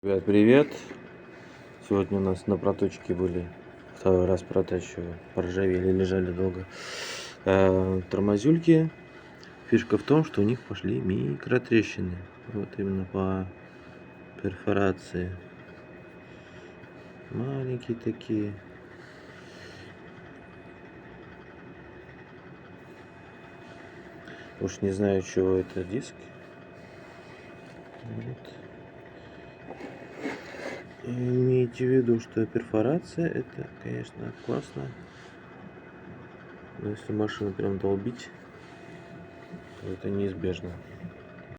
Ребят, привет! Сегодня у нас на проточке были. Второй раз протачиваю. Поржавели, лежали долго. Тормозюльки. Фишка в том, что у них пошли микротрещины. Вот именно по перфорации. Маленькие такие. Уж не знаю, чего это диск. Вот. Имейте в виду, что перфорация это, конечно, классно. Но если машину прям долбить, то это неизбежно.